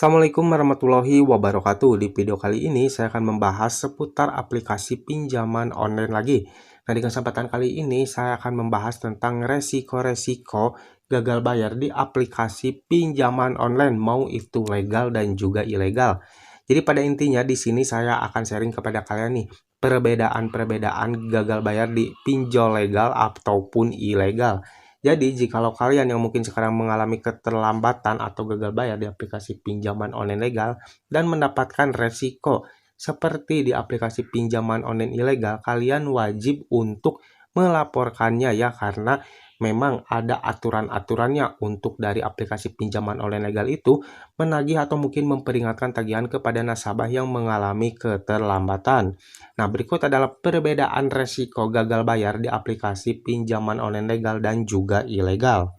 Assalamualaikum warahmatullahi wabarakatuh. Di video kali ini saya akan membahas seputar aplikasi pinjaman online lagi. Nah, di kesempatan kali ini saya akan membahas tentang resiko-resiko gagal bayar di aplikasi pinjaman online, mau itu legal dan juga ilegal. Jadi pada intinya di sini saya akan sharing kepada kalian nih perbedaan-perbedaan gagal bayar di pinjol legal ataupun ilegal. Jadi, jikalau kalian yang mungkin sekarang mengalami keterlambatan atau gagal bayar di aplikasi pinjaman online legal dan mendapatkan resiko seperti di aplikasi pinjaman online ilegal, kalian wajib untuk melaporkannya ya, karena memang ada aturan-aturannya untuk dari aplikasi pinjaman online legal itu menagih atau mungkin memperingatkan tagihan kepada nasabah yang mengalami keterlambatan. Nah, berikut adalah perbedaan resiko gagal bayar di aplikasi pinjaman online legal dan juga ilegal.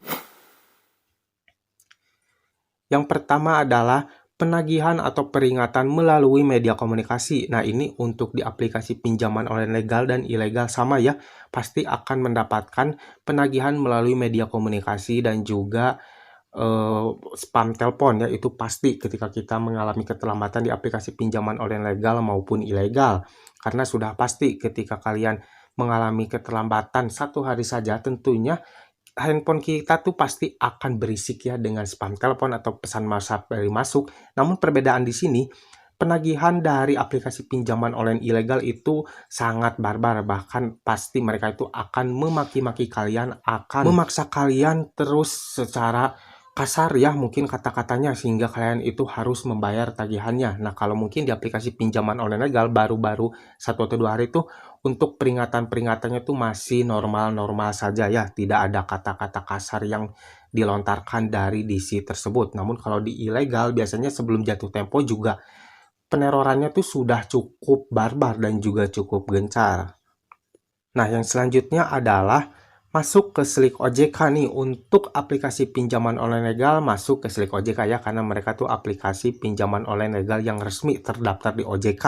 Yang pertama adalah penagihan atau peringatan melalui media komunikasi. Nah, ini untuk di aplikasi pinjaman online legal dan ilegal sama ya. Pasti akan mendapatkan penagihan melalui media komunikasi dan juga spam telepon ya, itu pasti ketika kita mengalami keterlambatan di aplikasi pinjaman online legal maupun ilegal. Karena sudah pasti ketika kalian mengalami keterlambatan 1 hari saja, tentunya handphone kita tuh pasti akan berisik ya dengan spam telepon atau pesan WhatsApp dari masuk. Namun perbedaan di sini, penagihan dari aplikasi pinjaman online ilegal itu sangat barbar, bahkan pasti mereka itu akan memaki-maki kalian, akan memaksa kalian terus secara kasar ya mungkin kata-katanya, sehingga kalian itu harus membayar tagihannya. Nah, kalau mungkin di aplikasi pinjaman online legal baru-baru 1 atau 2 hari itu untuk peringatan-peringatannya tuh masih normal-normal saja ya, tidak ada kata-kata kasar yang dilontarkan dari DC tersebut. Namun kalau di ilegal biasanya sebelum jatuh tempo juga penerorannya tuh sudah cukup barbar dan juga cukup gencar. Nah, yang selanjutnya adalah masuk ke Slick OJK nih. Untuk aplikasi pinjaman online legal masuk ke Slick OJK ya, karena mereka tuh aplikasi pinjaman online legal yang resmi terdaftar di OJK.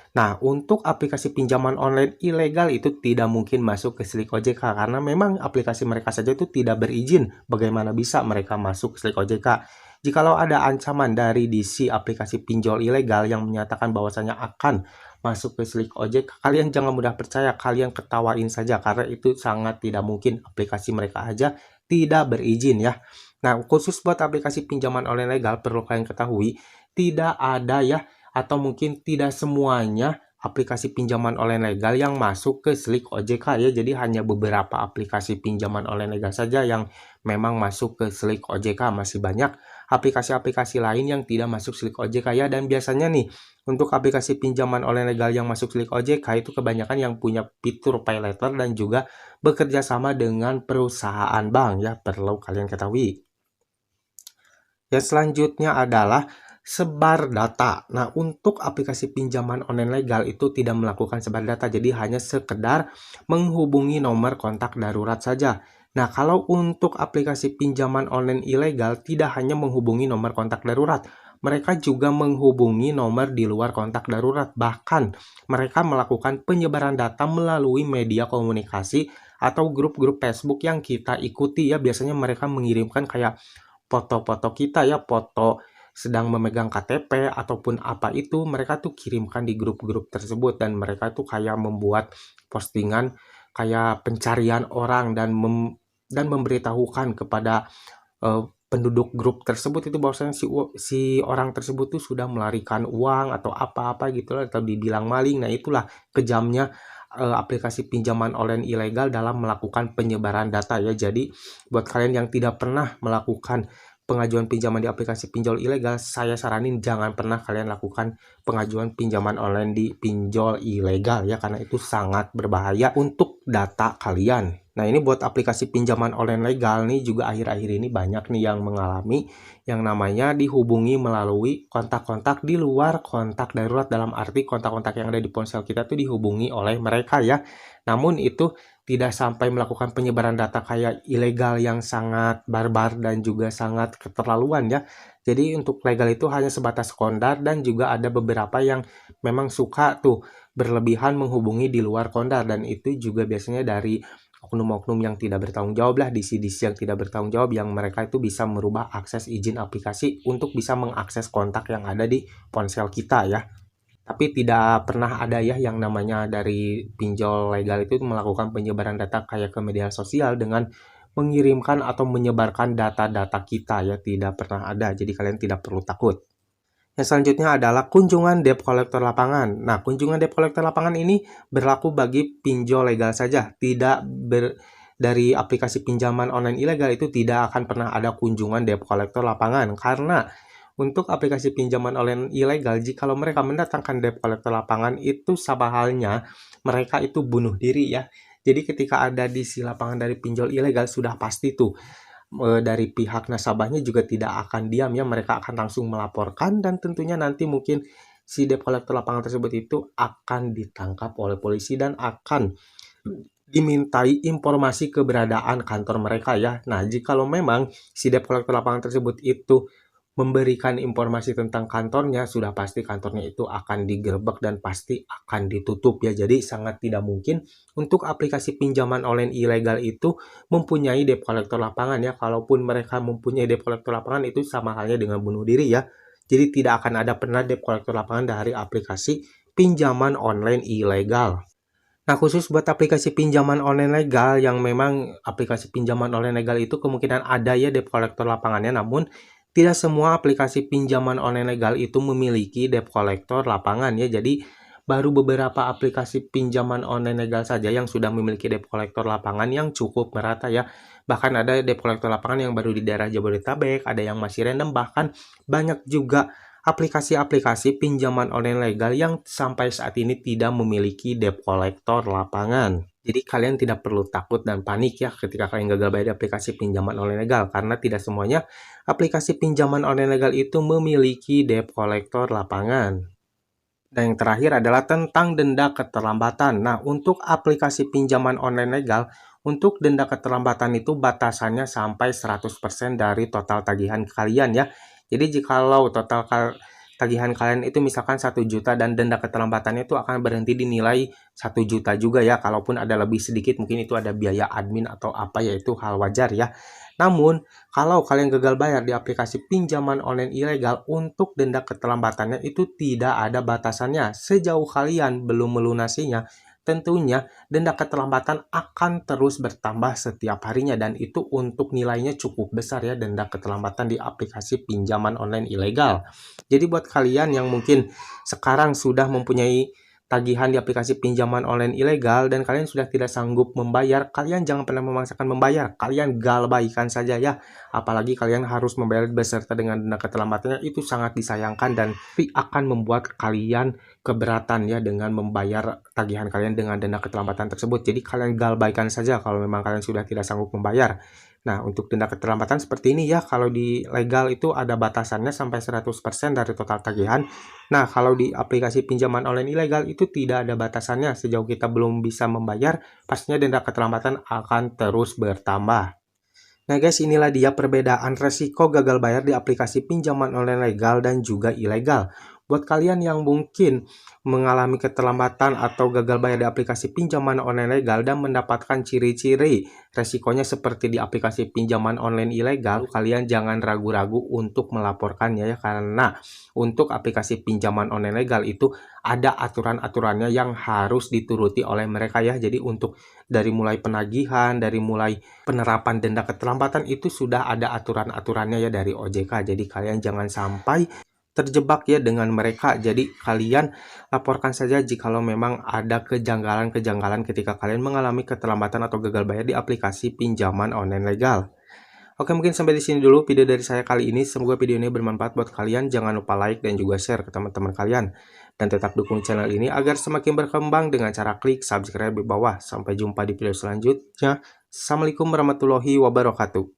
Nah, untuk aplikasi pinjaman online ilegal itu tidak mungkin masuk ke Slick OJK karena memang aplikasi mereka saja itu tidak berizin. Bagaimana bisa mereka masuk ke Slick OJK? Jikalau ada ancaman dari DC aplikasi pinjol ilegal yang menyatakan bahwasanya akan masuk ke Slick OJK, kalian jangan mudah percaya, kalian ketawain saja karena itu sangat tidak mungkin, aplikasi mereka aja tidak berizin ya. Nah, khusus buat aplikasi pinjaman online legal perlu kalian ketahui, tidak ada ya, atau mungkin tidak semuanya aplikasi pinjaman online legal yang masuk ke Slick OJK ya. Jadi hanya beberapa aplikasi pinjaman online legal saja yang memang masuk ke Slick OJK. Masih banyak aplikasi-aplikasi lain yang tidak masuk Slick OJK ya. Dan biasanya nih untuk aplikasi pinjaman online legal yang masuk Slick OJK itu kebanyakan yang punya fitur pay later dan juga bekerja sama dengan perusahaan bank ya, perlu kalian ketahui. Yang selanjutnya adalah sebar data. Nah, untuk aplikasi pinjaman online legal itu tidak melakukan sebar data, jadi hanya sekedar menghubungi nomor kontak darurat saja. Nah, kalau untuk aplikasi pinjaman online ilegal tidak hanya menghubungi nomor kontak darurat, mereka juga menghubungi nomor di luar kontak darurat. Bahkan mereka melakukan penyebaran data melalui media komunikasi atau grup-grup Facebook yang kita ikuti ya. Biasanya mereka mengirimkan kayak foto-foto kita ya, foto sedang memegang KTP ataupun apa itu, mereka tuh kirimkan di grup-grup tersebut dan mereka tuh kayak membuat postingan kayak pencarian orang dan memberitahukan kepada penduduk grup tersebut itu bahwasanya si orang tersebut tuh sudah melarikan uang atau apa-apa gitu lah, atau dibilang maling. Nah, itulah kejamnya aplikasi pinjaman online ilegal dalam melakukan penyebaran data ya. Jadi buat kalian yang tidak pernah melakukan pengajuan pinjaman di aplikasi pinjol ilegal, saya saranin jangan pernah kalian lakukan pengajuan pinjaman online di pinjol ilegal ya, karena itu sangat berbahaya untuk data kalian. Nah, ini buat aplikasi pinjaman online legal nih juga akhir-akhir ini banyak nih yang mengalami yang namanya dihubungi melalui kontak-kontak di luar kontak darurat, dalam arti kontak-kontak yang ada di ponsel kita tuh dihubungi oleh mereka ya. Namun itu tidak sampai melakukan penyebaran data kayak ilegal yang sangat barbar dan juga sangat keterlaluan ya. Jadi untuk legal itu hanya sebatas kondar, dan juga ada beberapa yang memang suka tuh berlebihan menghubungi di luar kondar, dan itu juga biasanya dari oknum-oknum yang tidak bertanggung jawab lah, DC-DC yang tidak bertanggung jawab, yang mereka itu bisa merubah akses izin aplikasi untuk bisa mengakses kontak yang ada di ponsel kita ya. Tapi tidak pernah ada ya yang namanya dari pinjol legal itu melakukan penyebaran data kayak ke media sosial dengan mengirimkan atau menyebarkan data-data kita ya, tidak pernah ada. Jadi kalian tidak perlu takut. Yang selanjutnya adalah kunjungan debt collector lapangan. Nah, kunjungan debt collector lapangan ini berlaku bagi pinjol legal saja, dari aplikasi pinjaman online ilegal itu tidak akan pernah ada kunjungan debt collector lapangan, karena untuk aplikasi pinjaman online ilegal, jikalau mereka mendatangkan debt collector lapangan itu sama halnya mereka itu bunuh diri ya. Jadi ketika ada di si lapangan dari pinjol ilegal, sudah pasti tuh dari pihak nasabahnya juga tidak akan diam ya, mereka akan langsung melaporkan, dan tentunya nanti mungkin si debt collector lapangan tersebut itu akan ditangkap oleh polisi dan akan dimintai informasi keberadaan kantor mereka ya. Nah, jikalau memang si debt collector lapangan tersebut itu memberikan informasi tentang kantornya, sudah pasti kantornya itu akan digerebek dan pasti akan ditutup ya. Jadi sangat tidak mungkin untuk aplikasi pinjaman online ilegal itu mempunyai debt collector lapangan ya. Kalaupun mereka mempunyai debt collector lapangan, itu sama halnya dengan bunuh diri ya. Jadi tidak akan ada pernah debt collector lapangan dari aplikasi pinjaman online ilegal. Nah, khusus buat aplikasi pinjaman online legal yang memang aplikasi pinjaman online legal itu kemungkinan ada ya debt collector lapangannya, namun tidak semua aplikasi pinjaman online legal itu memiliki debt collector lapangan ya. Jadi baru beberapa aplikasi pinjaman online legal saja yang sudah memiliki debt collector lapangan yang cukup merata ya. Bahkan ada debt collector lapangan yang baru di daerah Jabodetabek, ada yang masih random, bahkan banyak juga aplikasi-aplikasi pinjaman online legal yang sampai saat ini tidak memiliki debt collector lapangan. Jadi kalian tidak perlu takut dan panik ya ketika kalian gagal bayar di aplikasi pinjaman online legal, karena tidak semuanya aplikasi pinjaman online legal itu memiliki debt collector lapangan. Dan yang terakhir adalah tentang denda keterlambatan. Nah, untuk aplikasi pinjaman online legal, untuk denda keterlambatan itu batasannya sampai 100% dari total tagihan kalian ya. Jadi jikalau total tagihan kalian itu misalkan 1 juta dan denda keterlambatannya itu akan berhenti di nilai 1 juta juga ya. Kalaupun ada lebih sedikit, mungkin itu ada biaya admin atau apa ya, itu hal wajar ya. Namun, kalau kalian gagal bayar di aplikasi pinjaman online ilegal, untuk denda keterlambatannya itu tidak ada batasannya. Sejauh kalian belum melunasinya, tentunya denda keterlambatan akan terus bertambah setiap harinya, dan itu untuk nilainya cukup besar ya, denda keterlambatan di aplikasi pinjaman online ilegal. Jadi buat kalian yang mungkin sekarang sudah mempunyai tagihan di aplikasi pinjaman online ilegal dan kalian sudah tidak sanggup membayar, kalian jangan pernah memaksakan membayar. Kalian galbaikan saja ya. Apalagi kalian harus membayar beserta dengan denda keterlambatannya, itu sangat disayangkan dan akan membuat kalian keberatan ya dengan membayar tagihan kalian dengan denda keterlambatan tersebut. Jadi kalian galbaikan saja kalau memang kalian sudah tidak sanggup membayar. Nah, untuk denda keterlambatan seperti ini ya, kalau di legal itu ada batasannya sampai 100% dari total tagihan. Nah, kalau di aplikasi pinjaman online ilegal itu tidak ada batasannya. Sejauh kita belum bisa membayar, pastinya denda keterlambatan akan terus bertambah. Nah guys, inilah dia perbedaan resiko gagal bayar di aplikasi pinjaman online legal dan juga ilegal. Buat kalian yang mungkin mengalami keterlambatan atau gagal bayar di aplikasi pinjaman online legal dan mendapatkan ciri-ciri resikonya seperti di aplikasi pinjaman online ilegal, kalian jangan ragu-ragu untuk melaporkannya ya, karena untuk aplikasi pinjaman online legal itu ada aturan-aturannya yang harus dituruti oleh mereka ya. Jadi untuk dari mulai penagihan, dari mulai penerapan denda keterlambatan itu sudah ada aturan-aturannya ya dari OJK. Jadi kalian jangan sampai terjebak ya dengan mereka. Jadi kalian laporkan saja jikalau memang ada kejanggalan-kejanggalan ketika kalian mengalami keterlambatan atau gagal bayar di aplikasi pinjaman online legal. Oke, mungkin sampai di sini dulu video dari saya kali ini. Semoga video ini bermanfaat buat kalian. Jangan lupa like dan juga share ke teman-teman kalian. Dan tetap dukung channel ini agar semakin berkembang dengan cara klik subscribe di bawah. Sampai jumpa di video selanjutnya. Assalamualaikum warahmatullahi wabarakatuh.